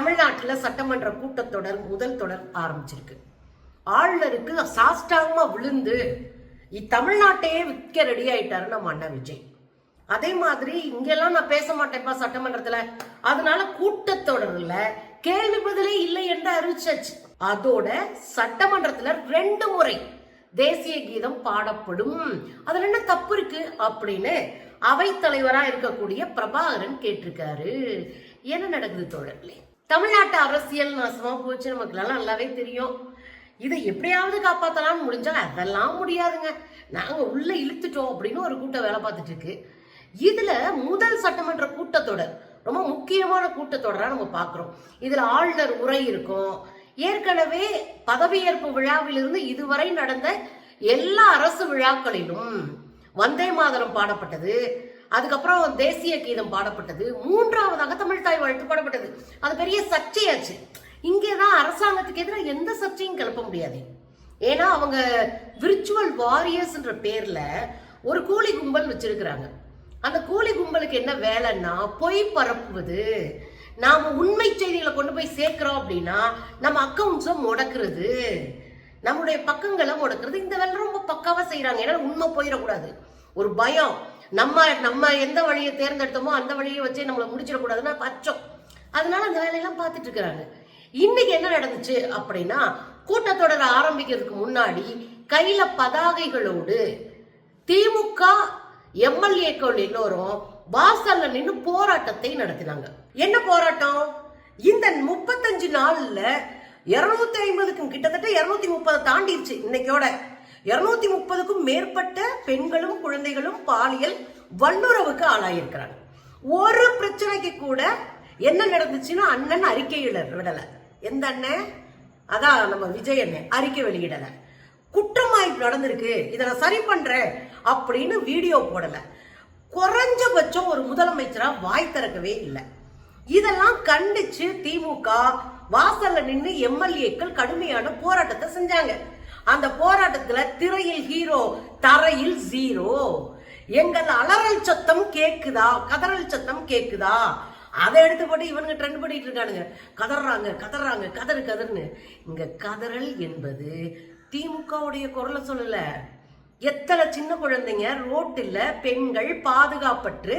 தமிழ்நாட்டில் சட்டமன்ற கூட்டத்தொடர் முதல் தொடர் ஆரம்பிச்சிருக்கு. ஆளுநருக்கு சாஷ்டாங்கமா விழுந்து தமிழ்நாட்டையே விற்க ரெடி ஆயிட்டாரு நம்ம அண்ணன் விஜய். அதே மாதிரி இங்கெல்லாம் நான் பேச மாட்டேன்ப்பா சட்டமன்றத்துல, அதனால கூட்டத்தொடர்ல கேள்வி பதிலே இல்லை என்று அறிவிச்சாச்சு. அதோட சட்டமன்றத்துல 2 முறை தேசிய கீதம் பாடப்படும், அதுல என்ன தப்பு இருக்கு அப்படின்னு அவை தலைவரா இருக்கக்கூடிய பிரபாகரன் கேட்டிருக்காரு. என்ன நடக்குது தோழர்களே? தமிழ்நாட்டு அரசியல் நாசமா போச்சு, நமக்கு நல்லாவே தெரியும். இதை எப்படியாவது காப்பாத்தலாம்னு முடிஞ்சா அதெல்லாம் முடியாதுங்க. நாங்க உள்ள இழுத்துட்டோம் அப்படின்னு ஒரு கூட்டம் வேலை பார்த்துட்டு இருக்கு. இதுல முதல் சட்டமன்ற கூட்டத்தொடர் ரொம்ப முக்கியமான கூட்டத்தொடரா நம்ம பாக்குறோம். இதுல ஆளுநர் உரை இருக்கும். ஏற்கனவே பதவியேற்பு விழாவிலிருந்து இதுவரை நடந்த எல்லா அரசு விழாக்களிலும் வந்தே மாதரம் பாடப்பட்டது, அதுக்கப்புறம் தேசிய கீதம் பாடப்பட்டது, 3வதாக தமிழ் தாய் வாழ்த்து பாடப்பட்டது. அது பெரிய சர்ச்சையாச்சு. இங்கேதான் அரசாங்கத்துக்கு எதிராக எந்த சர்ச்சையும் கிளப்ப முடியாது. ஏன்னா அவங்க விர்ச்சுவல் வாரியர்ஸ்ன்ற பேர்ல ஒரு கூலி கும்பல் வச்சிருக்கிறாங்க. அந்த கூலி கும்பலுக்கு என்ன வேலைன்னா பொய் பரப்புவது. நாம உண்மை செய்திகளை கொண்டு போய் சேர்க்கிறோம் அப்படின்னா நம்ம அக்கௌண்ட்ஸை முடக்குறது, நம்முடைய பக்கங்களை முடக்குறது. இந்த வேலை ரொம்ப பக்காவா செய்யறாங்க. ஏன்னா உண்மை போயிடக்கூடாது, ஒரு பயம். நம்ம எந்த வழியை தேர்ந்தெடுத்தோமோ அந்த வழியை வச்சே நம்மளை முடிச்சிடக்கூடாதுன்னா பச்சோம். அதனால அந்த வேலையெல்லாம் பார்த்துட்டு இருக்கிறாங்க. இன்னைக்கு என்ன நடந்துச்சு அப்படின்னா, கூட்டத்தொடர் ஆரம்பிக்கிறதுக்கு முன்னாடி கையில பதாகைகளோடு திமுக எம்எல்ஏக்கள் எல்லோரும் வாசல்ல நின்று போராட்டத்தை நடத்தினாங்க. என்ன போராட்டம்? இந்த 35 நாள்ல 250க்கும் கிட்டத்தட்ட 230 தாண்டிடுச்சு. இன்னைக்கோட 230க்கும் மேற்பட்ட பெண்களும் குழந்தைகளும் பாலியல் வல்லுறவுக்கு ஆளாயிருக்கிறாங்க. ஒரு பிரச்சனைக்கு கூட என்ன நடந்துச்சுன்னா அண்ணன் அறிக்கையில விடல. எந்த அண்ணன்? அதான் நம்ம விஜய் அண்ணன் அறிக்கை வெளியிடல. குற்றமாய்ப்பு நடந்திருக்கு, இதை நான் சரி பண்றேன் அப்படின்னு வீடியோ போடல. குறைஞ்சபட்சம் ஒரு முதலமைச்சரா வாய் திறக்கவே இல்லை. இதெல்லாம் கண்டிச்சு திமுக வாசல்ல நின்று எம்எல்ஏக்கள் கடுமையான போராட்டத்தை செஞ்சாங்க. அந்த போராட்டத்துல திரையில் ஹீரோ, தரையில் ஜீரோ. எங்கள் அலறல் சத்தம் கேக்குதா, கதறல் சத்தம் கேக்குதா? அதை எடுத்து போட்டு இவனுங்க ட்ரெண்ட் பண்ணிட்டு இருக்கானுங்க. கதறாங்க கதறாங்க கதறு கதர்னு. இங்க கதறல் என்பது திமுகவுடைய குரலை சொல்லல. எத்தனை சின்ன குழந்தைங்க ரோட்டில், பெண்கள் பாதுகாப்பற்று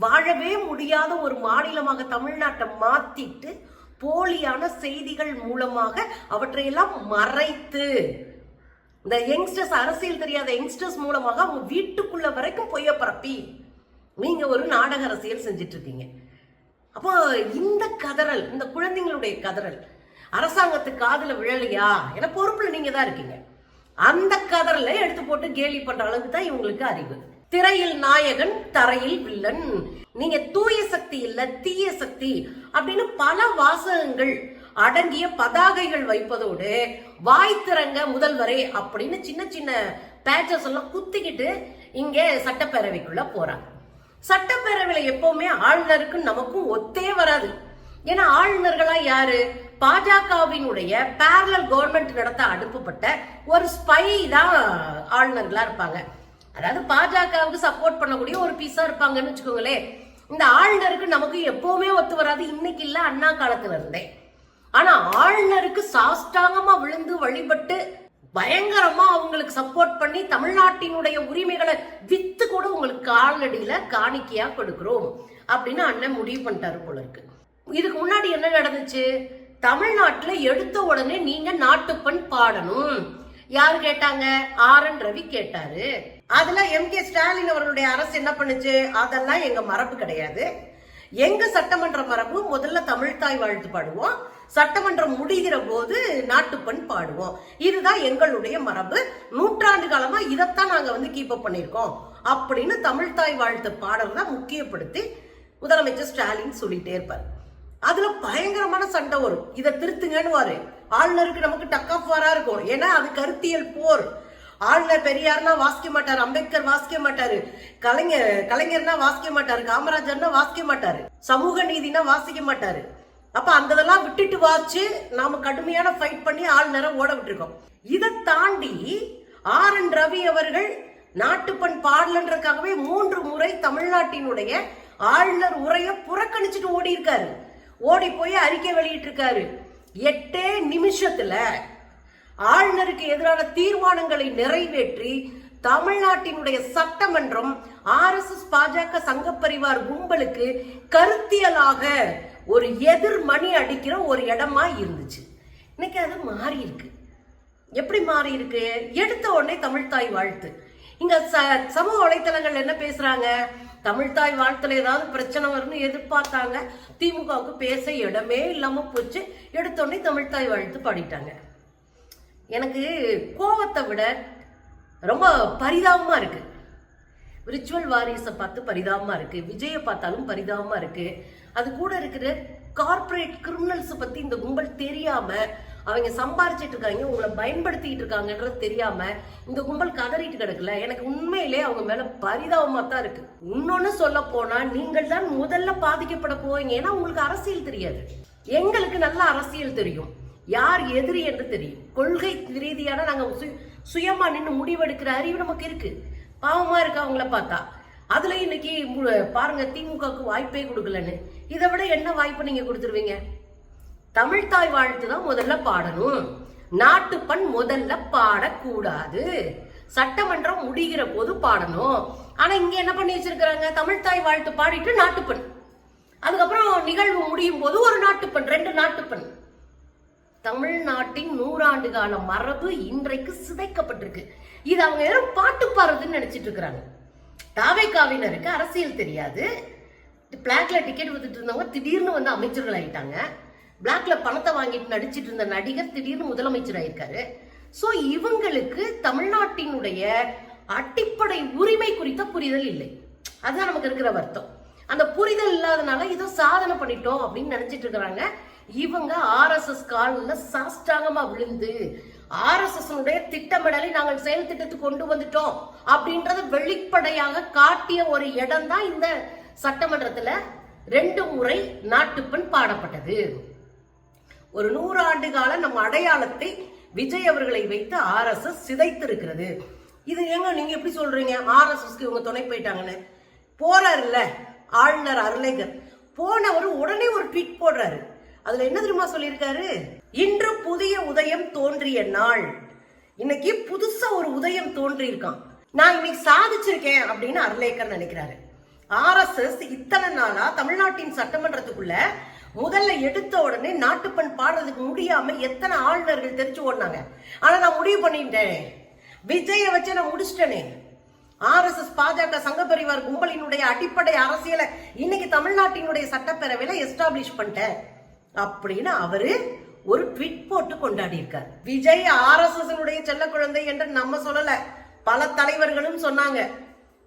வாழவே முடியாத ஒரு மாநிலமாக தமிழ்நாட்டை மாத்திட்டு போலியான செய்திகள் மூலமாக அவற்றையெல்லாம் மறைத்து இந்த யங்ஸ்டர்ஸ், அரசியல் தெரியாத யங்ஸ்டர்ஸ் மூலமாக அவங்க வீட்டுக்குள்ள வரைக்கும் பொய்ய பரப்பி நீங்க ஒரு நாடக அரசியல் செஞ்சிட்டு இருக்கீங்க. அப்போ இந்த கதறல், இந்த குழந்தைங்களுடைய கதறல் அரசாங்கத்துக்கு காதுல விழலையா? ஏன்னா பொறுப்புல நீங்க தான் இருக்கீங்க. அந்த கதறலை எடுத்து போட்டு கேலி பண்ற அளவுக்கு தான் இவங்களுக்கு அறிவு. திரையில் நாயகன், தரையில் வில்லன். நீங்க தூய சக்தி இல்ல தீய சக்தி அப்படின்னு பல வாசகங்கள் அடங்கிய பதாகைகள் வைப்பதோடு வாய் திறங்க முதல்வரே அப்படின்னு சின்ன சின்ன பேச்சஸ் எல்லாம் குத்திக்கிட்டு இங்க சட்டப்பேரவைக்குள்ள போறாங்க. சட்டப்பேரவையில எப்பவுமே ஆளுநருக்கு நமக்கும் ஒத்தே வராது. ஏன்னா ஆளுநர்களா யாரு? பாஜகவினுடைய பேரலல் கவர்மெண்ட் நடத்த அனுப்பப்பட்ட ஒரு ஸ்பை தான் ஆளுநர்களா இருப்பாங்க. அதாவது பாஜகவுக்கு சப்போர்ட் பண்ணக்கூடிய ஒரு பீஸா இருப்பாங்கன்னு வச்சுக்கோங்களேன். இந்த ஆளுநருக்கு நமக்கு எப்பவுமே ஒத்து வராது. இன்னைக்கு இல்ல, அண்ணா காலத்துல இருந்தே. ஆனா ஆளுநருக்கு சாஷ்டாங்கமா விழுந்து வழிபட்டு பயங்கரமா அவங்களுக்கு சப்போர்ட் பண்ணி தமிழ்நாட்டினுடைய உரிமைகளை வித்து கூட உங்களுக்கு காலடியில காணிக்கையா கொடுக்கிறோம் அப்படின்னு அண்ணன் முடிவு பண்ணிட்டாரு போல இருக்கு. இதுக்கு முன்னாடி என்ன நடந்துச்சு? தமிழ்நாட்டுல எடுத்த உடனே நீங்க நாட்டுப்பண் பாடணும். யாரு கேட்டாங்க? ஆர்.என். ரவி கேட்டாரு. அதுல எம்.கே. ஸ்டாலின் அவர்களுடைய அரசு என்ன பண்ணுச்சு? அதெல்லாம் எங்க மரபு கிடையாது. எங்க சட்டமன்ற மரபு முதல்ல தமிழ் தாய் வாழ்த்து பாடுவோம், சட்டமன்றம் முடிகிற போது நாட்டுப்பண் பாடுவோம். இதுதான் எங்களுடைய மரபு. நூற்றாண்டு காலமா இதைத்தான் நாங்க கீப் அப் பண்ணிருக்கோம் அப்படின்னு தமிழ் தாய் வாழ்த்து பாடல்ல முக்கியப்படுத்தி முதலமைச்சர் ஸ்டாலின் சொல்லிட்டே இருப்பார். அதுல பயங்கரமான சண்டை வரும். இதை திருத்துங்கன்னு ஆளுநருக்கு நமக்கு டக் ஆஃப் வாரா இருக்கும். ஏன்னா அது கருத்தியல் போர். ஆளுநர் பெரியார்னா வாசிக்க மாட்டாரு, அம்பேத்கர் வாசிக்க மாட்டாரு, கலைஞர்னா வாசிக்க மாட்டாரு, காமராஜர்னா வாசிக்க மாட்டாரு, சமூக நீதினா வாசிக்க மாட்டாரு. அப்ப அந்ததெல்லாம் விட்டுட்டு வாச்சு நாம கடுமையான ஃபைட் பண்ணி ஆளுநரை ஓட விட்டுருக்கோம். இதை தாண்டி ஆர்.என். ரவி அவர்கள் நாட்டுப்பண் பாடலன்றதுக்காகவே 3 முறை தமிழ்நாட்டினுடைய ஆளுநர் உரையை புறக்கணிச்சுட்டு ஓடி இருக்காரு. ஓடி போய் அறிக்கை வெளியிட்டு இருக்காரு. 8 நிமிஷத்துல ஆளுநருக்கு எதிரான தீர்மானங்களை நிறைவேற்றி தமிழ்நாட்டினுடைய சட்டமன்றம் RSS பாஜக சங்கப்பரிவார் கும்பலுக்கு கருத்தியலாக ஒரு எதிர்மணி அடிக்கிற ஒரு இடமா இருந்துச்சு. இன்னைக்கு அது மாறி இருக்கு. எப்படி மாறி இருக்கு? எடுத்த உடனே தமிழ்தாய் வாழ்த்து. இங்க சமூக வலைத்தளங்கள் என்ன பேசுறாங்க? தமிழ்தாய் வாழ்த்துல ஏதாவது பிரச்சனை வரும்னு எதிர்பார்த்தாங்க. திமுகவுக்கு பேச இடமே இல்லாம போச்சு. எடுத்த உடனே தமிழ்தாய் வாழ்த்து பாடிட்டாங்க. எனக்கு கோவத்தை விட ரொம்ப பரிதாபமா இருக்கு. ரிச்சுவல் வாரியஸை பார்த்து பரிதாபமா இருக்கு. விஜயை பார்த்தாலும் பரிதாபமா இருக்கு. அது கூட இருக்கிற கார்பரேட் கிரிமினல்ஸ் பத்தி இந்த கும்பல் தெரியாம அவங்க சம்பாரிச்சிட்டு இருக்காங்க, உங்களை பயன்படுத்திட்டு இருக்காங்கன்றது தெரியாம இந்த கும்பல் கதறிட்டு கிடக்கல. எனக்கு உண்மையிலே அவங்க மேல பரிதாபமா தான் இருக்கு. இன்னொன்னு சொல்ல போனா, நீங்கள் தான் முதல்ல பாதிக்கப்பட போவீங்க. ஏன்னா உங்களுக்கு அரசியல் தெரியாது. எங்களுக்கு நல்ல அரசியல் தெரியும், யார் எதிரி என்று தெரியும். கொள்கை ரீதியான நாங்க சுயமா நின்று முடிவெடுக்கிற அறிவு நமக்கு இருக்கு. பாவமா இருக்கு அவங்கள பார்த்தா. அதுல இன்னைக்கு பாருங்க, திமுகவுக்கு வாய்ப்பே கொடுக்கலன்னு. இதை விட என்ன வாய்ப்பு நீங்க கொடுத்துருவீங்க? தமிழ்தாய் வாழ்த்து தான் முதல்ல பாடணும். நாட்டுப்பண் முதல்ல பாடக்கூடாது. சட்டமன்றம் முடிகிற போது பாடணும். ஆனா இங்க என்ன பண்ணி வச்சிருக்கிறாங்க? தமிழ்தாய் வாழ்த்து பாடிட்டு நாட்டுப்பண், அதுக்கப்புறம் நிகழ்வு முடியும் போது ஒரு நாட்டுப்பண், 2 நாட்டுப்பண். தமிழ்நாட்டின் 100 ஆண்டு கால மரபு இன்றைக்கு சிதைக்கப்பட்டிருக்கு. இது அவங்க யாரும் பாட்டு பாடுறதுன்னு நினைச்சிட்டு இருக்கிறாங்க. தாவேக்காவினருக்கு அரசியல் தெரியாது. பிளாக்ல டிக்கெட் வித்துட்டு இருந்தவங்க திடீர்னு வந்து அமைச்சர்கள் ஆயிட்டாங்க. பிளாக்ல பணத்தை வாங்கிட்டு நடிச்சிட்டு இருந்த நடிகர் திடீர்னு முதலமைச்சர் ஆயிருக்காரு. சோ இவங்களுக்கு தமிழ்நாட்டினுடைய அடிப்படை உரிமை குறித்த புரிதல் இல்லை. அதுதான் நமக்கு இருக்கிற வருத்தம். அந்த புரிதல் இல்லாதனால ஏதோ சாதனை பண்ணிட்டோம் அப்படின்னு நினைச்சிட்டு இருக்கிறாங்க. இவங்க RSS கால்ல சாஷ்டாங்கமா விழுந்து RSS திட்டமிடலை நாங்கள் செயல் திட்டத்துக்கு கொண்டு வந்துட்டோம் அப்படின்றத வெளிப்படையாக காட்டிய ஒரு இடம் தான் இந்த சட்டமன்றத்துல 2 முறை நாட்டுப்பண் பாடப்பட்டது. ஒரு 100 ஆண்டு கால நம்ம அடையாளத்தை விஜய் அவர்களை வைத்து RSS சிதைத்திருக்கிறது. இது எங்க நீங்க எப்படி சொல்றீங்க? RSSக்கு இவங்க துணை போயிட்டாங்கன்னு போறாரு இல்ல ஆளுநர் அருளேகர். போனவர் உடனே ஒரு ட்வீட் போடுறாரு. அதுல என்ன தெரியுமா சொல்லியிருக்காரு? இன்று புதிய உதயம் தோன்றிய நாள். இன்னைக்கு புதுசா ஒரு உதயம் தோன்றி இருக்கான். நான் இன்னைக்கு சாதிச்சிருக்கேன் அப்படின்னு அருளேகர் நினைக்கிறாரு. RSS இத்தனை நாளா தமிழ்நாட்டின் சட்டமன்றத்துக்குள்ள முதல்ல எடுத்த உடனே நாட்டுப்பண் பாடுறதுக்கு முடியாம எத்தனை ஆளுநர்கள் தெரிச்சு ஓடினாங்க. ஆனா நான் முடிவு பண்ணிட்டேன், விஜய வச்சு நான் முடிச்சிட்டேனே. RSS பாஜக சங்கப்பரிவார் கும்பலினுடைய அடிப்படை அரசியலை இன்னைக்கு தமிழ்நாட்டினுடைய சட்டப்பேரவையில எஸ்டாப்ளிஷ் பண்ணிட்டேன் அப்படின்னு அவரு ஒரு ட்வீட் போட்டு கொண்டாடி இருக்கார். விஜய் RSS செல்ல குழந்தை என்று நம்ம சொல்லல, பல தலைவர்களும் சொன்னாங்க.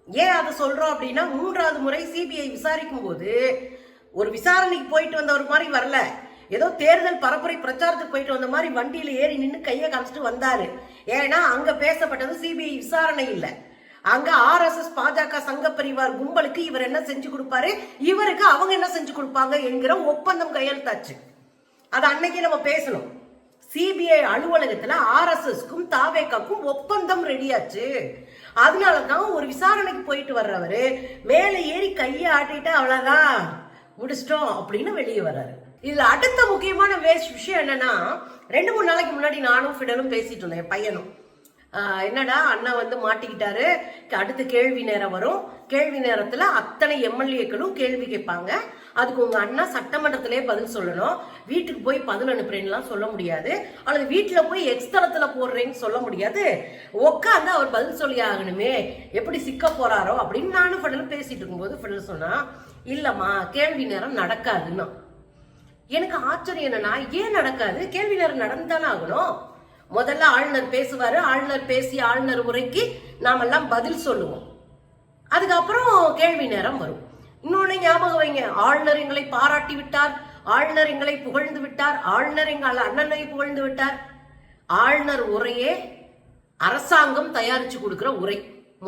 ஏன் அதை சொல்றோம் அப்படின்னா, 3வது முறை CBI விசாரிக்கும் போது ஒரு விசாரணைக்கு போயிட்டு வந்த ஒரு மாதிரி வரல, ஏதோ தேர்தல் பரப்புரை பிரச்சாரத்துக்கு போயிட்டு வந்த மாதிரி வண்டியில ஏறி நின்று கையை காமிச்சிட்டு வந்தாரு. ஏன்னா அங்க பேசப்பட்டது CBI விசாரணை இல்ல, அங்க RSS பாஜக சங்கப்பரிவார் கும்பலுக்கு இவர் என்ன செஞ்சு கொடுப்பாரு, இவருக்கு அவங்க என்ன செஞ்சு கொடுப்பாங்க என்கிற ஒப்பந்தம் கையெழுத்தாச்சு. அது அன்னைக்கு நம்ம பேசணும். CBI அலுவலகத்துல RSSக்கும் தாவேக்காக்கும் ஒப்பந்தம் ரெடியாச்சு. அதனாலதான் ஒரு விசாரணைக்கு போயிட்டு வர்றவரு மேல ஏறி கையை ஆட்டிட்டு அவ்வளவுதான் முடிச்சிட்டோம் அப்படின்னு வெளியே வர்றாரு. இதுல அடுத்த முக்கியமான விஷயம் என்னன்னா, 2-3 நாளைக்கு முன்னாடி நானும் ஃபிடலும் பேசிட்டு இருந்தேன், பையனும். என்னடா அண்ணா வந்து மாட்டிக்கிட்டாரு, அடுத்து கேள்வி நேரம் வரும், கேள்வி நேரத்துல அத்தனை MLAக்களும் கேள்வி கேட்பாங்க, அதுக்கு உங்க அண்ணா சட்டமன்றத்திலே பதில் சொல்லணும், வீட்டுக்கு போய் பதில் அனுப்புறேன்னுலாம் சொல்ல முடியாது, அல்லது வீட்டுல போய் எக்ஸ்தலத்துல போடுறேன்னு சொல்ல முடியாது, உட்காந்து அவர் பதில் சொல்லி ஆகணுமே, எப்படி சிக்க போறாரோ அப்படின்னு நானும் ஃபிடலும் பேசிட்டு இருக்கும்போது ஃபிடல் சொன்னா, இல்லம்மா கேள்வி நேரம் நடக்காதுன்னா. எனக்கு ஆச்சரியம் என்னன்னா, ஏன் நடக்காது? கேள்வி நேரம் நடந்துதானே ஆகணும். முதல்ல ஆளுநர் பேசுவாரு, ஆளுநர் பேசி ஆளுநர் உரைக்கு நாமெல்லாம் பதில் சொல்லுவோம், அதுக்கப்புறம் கேள்வி நேரம் வரும். இன்னொன்னு ஞாபகம் வைங்க, ஆளுநர் எங்களை பாராட்டி விட்டார், ஆளுநர் எங்களை புகழ்ந்து விட்டார், ஆளுநர் எங்கள் அண்ணனை புகழ்ந்து விட்டார். ஆளுநர் உரையே அரசாங்கம் தயாரிச்சு கொடுக்கிற உரை,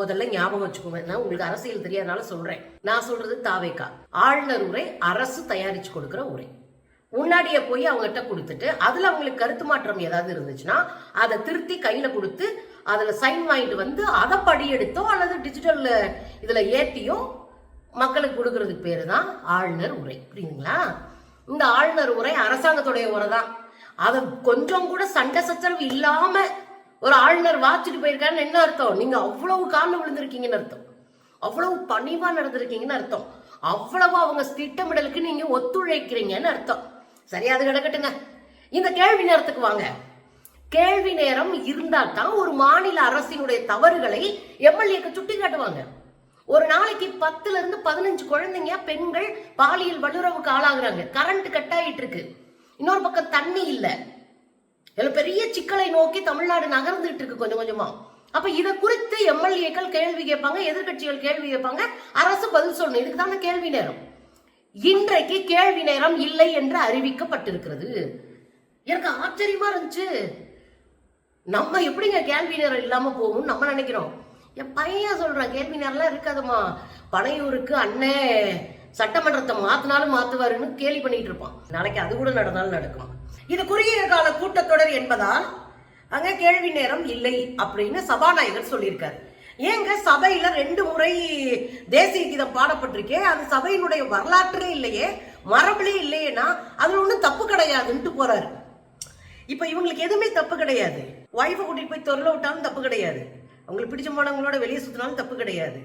முதல்ல ஞாபகம் வச்சுக்கோங்க. நான் உங்களுக்கு அரசியல் தெரியாதனால சொல்றேன், நான் சொல்றது தாவேக்கா. ஆளுநர் உரை அரசு தயாரிச்சு கொடுக்கிற உரை. முன்னாடியே போய் அவங்ககிட்ட கொடுத்துட்டு அதுல அவங்களுக்கு கருத்து மாற்றம் ஏதாவது இருந்துச்சுன்னா அதை திருத்தி கையில கொடுத்து அதுல சைன் வாங்கிட்டு வந்து அதை படி எடுத்தோ அல்லது டிஜிட்டல் இதுல ஏத்தியோ மக்களுக்கு கொடுக்கறதுக்கு பேரு தான் ஆளுநர் உரை. புரியுதுங்களா? இந்த ஆளுநர் உரை அரசாங்கத்துடைய உரை தான். அது கொஞ்சம் கூட சண்டை சச்சரவு இல்லாம ஒரு ஆளுநர் வாச்சிட்டு போயிருக்காருன்னு என்ன அர்த்தம்? நீங்க அவ்வளவு காலில் விழுந்திருக்கீங்கன்னு அர்த்தம், அவ்வளவு பணிவா நடந்திருக்கீங்கன்னு அர்த்தம், அவ்வளவு அவங்க திட்டமிடலுக்கு நீங்க ஒத்துழைக்கிறீங்கன்னு அர்த்தம். சரி, அது கிடக்கட்டுங்க. இந்த கேள்வி நேரத்துக்கு வாங்க. கேள்வி நேரம் இருந்தால் தான் ஒரு மாநில அரசினுடைய தவறுகளை எம்எல்ஏக்கு சுட்டி காட்டுவாங்க. ஒரு நாளைக்கு 10ல இருந்து 15 குழந்தைங்க பெண்கள் பாலியல் வல்லுறவுக்கு ஆளாகிறாங்க. கரண்ட் கட் ஆயிட்டு இருக்கு. இன்னொரு பக்கம் தண்ணி இல்ல. இதுல பெரிய சிக்கலை நோக்கி தமிழ்நாடு நகர்ந்துட்டு இருக்கு கொஞ்சம் கொஞ்சமா. அப்ப இதை குறித்து எம்எல்ஏக்கள் கேள்வி கேட்பாங்க, எதிர்கட்சிகள் கேள்வி கேட்பாங்க, அரசு பதில் சொல்லணும். இதுக்கு தானே கேள்வி நேரம். இன்றைக்கு கேள்வி நேரம் இல்லை என்று அறிவிக்கப்பட்டிருக்கிறது. எனக்கு ஆச்சரியமா இருந்துச்சு. நம்ம எப்படிங்க கேள்வி நேரம் இல்லாம போகும் நம்ம நினைக்கிறோம். என் பையன் சொல்றான் கேள்வி நேரம்லாம் இருக்காதுமா, பனையூருக்கு அண்ணே சட்டமன்றத்தை மாத்தினாலும் மாத்துவாருன்னு கேள்வி பண்ணிட்டு இருப்பான். நாளைக்கு அது கூட நடந்தாலும் நடக்கும். இது குறுகிய கால கூட்டத்தொடர் என்பதால் அங்க கேள்வி நேரம் இல்லை அப்படின்னு சபாநாயகர் சொல்லியிருக்காரு. ஏங்க சபையில 2 முறை தேசிய கீதம் பாடப்பட்டிருக்கே, அது சபையினுடைய வரலாற்றே இல்லையே, மரபுலே இல்லையேனா அதுல ஒன்றும் தப்பு கிடையாதுன்ட்டு போறாரு. இப்ப இவங்களுக்கு எதுவுமே தப்பு கிடையாது. ஒய்ஃபை கூட்டிட்டு போய் தொல்லை விட்டாலும் தப்பு கிடையாது, அவங்களுக்கு பிடிச்ச மாணவங்களோட வெளியே சுத்தினாலும் தப்பு கிடையாது,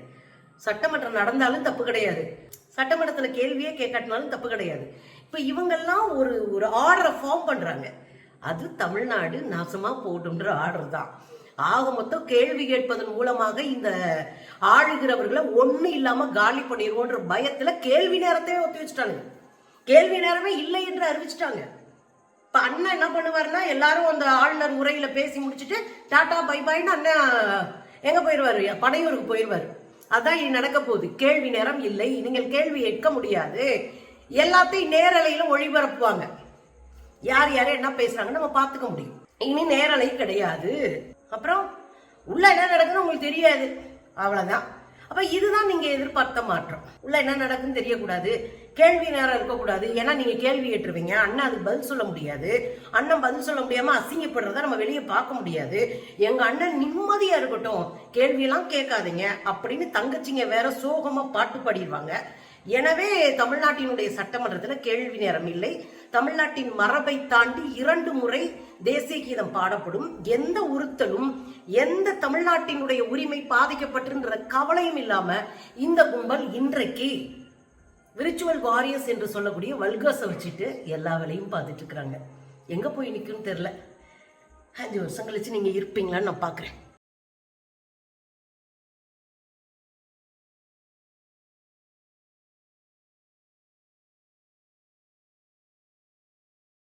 சட்டமன்றம் நடந்தாலும் தப்பு கிடையாது, சட்டமன்றத்துல கேள்வியே கேட்காட்டினாலும் தப்பு கிடையாது. இப்ப இவங்கெல்லாம் ஒரு ஆர்டரை ஃபார்ம் பண்றாங்க. அது தமிழ்நாடு நாசமா போடுன்ற ஆர்டர் தான். ஆக மொத்தம் கேள்வி கேட்பதன் மூலமாக இந்த ஆளுகிறவர்களை ஒண்ணு இல்லாம காலி பண்ணிடுவோன்ற பயத்துல கேள்வி நேரத்தையே ஒத்தி வச்சுட்டாங்க. கேள்வி நேரமே இல்லை என்று அறிவிச்சுட்டாங்க. இப்ப அண்ணன் என்ன பண்ணுவாருன்னா, எல்லாரும் அந்த ஆளுநர் உரையில பேசி முடிச்சுட்டு டாடா பை பாய்னு அண்ணன் எங்க போயிடுவாரு, பனையூருக்கு போயிடுவாரு. அதான் இது நடக்க போகுது. கேள்வி நேரம் இல்லை, நீங்கள் கேள்வி கேட்க முடியாது, எல்லாத்தையும் நேரலையில ஒளிபரப்புவாங்க. யார் யாரும் என்ன பேசுறாங்கன்னு நம்ம பார்த்துக்க முடியும். இனி நேரலை கிடையாது. அப்புறம் உள்ள என்ன நடக்குன்னு உங்களுக்கு தெரியாது, அவ்வளவுதான். அப்ப இதுதான் நீங்க எதிர்பார்த்த மாற்றம். உள்ள என்ன நடக்குன்னு தெரியக்கூடாது, கேள்வி நேரம் இருக்கக்கூடாது. ஏன்னா நீங்க கேள்வி கேட்டுருவீங்க, அண்ணன் அதுக்கு பதில் சொல்ல முடியாது. அண்ணன் பதில் சொல்ல முடியாம அசிங்கப்படுறத நம்ம வெளியே பார்க்க முடியாது. எங்க அண்ணன் நிம்மதியா இருக்கட்டும், கேள்வியெல்லாம் கேட்காதீங்க அப்படின்னு தங்கச்சிங்க வேற சோகமா பாட்டு பாடிடுவாங்க. எனவே தமிழ்நாட்டினுடைய சட்டமன்றத்துல கேள்வி நேரம் இல்லை. தமிழ்நாட்டின் மரபை தாண்டி 2 முறை தேசிய கீதம் பாடப்படும். எந்த உறுத்தலும், எந்த தமிழ்நாட்டினுடைய உரிமை பாதிக்கப்பட்டிருக்கிற கவலையும் இல்லாம இந்த கும்பல் இன்றைக்கு விர்ச்சுவல் வாரியர்ஸ் என்று சொல்லக்கூடிய வல்கர்ஸை வச்சுட்டு எல்லா வேலையும் பார்த்துட்டு இருக்கிறாங்க. எங்க போய் நிற்குன்னு தெரியல. 5 வருஷம் கழிச்சு நீங்க இருப்பீங்களான்னு நான் பாக்குறேன்.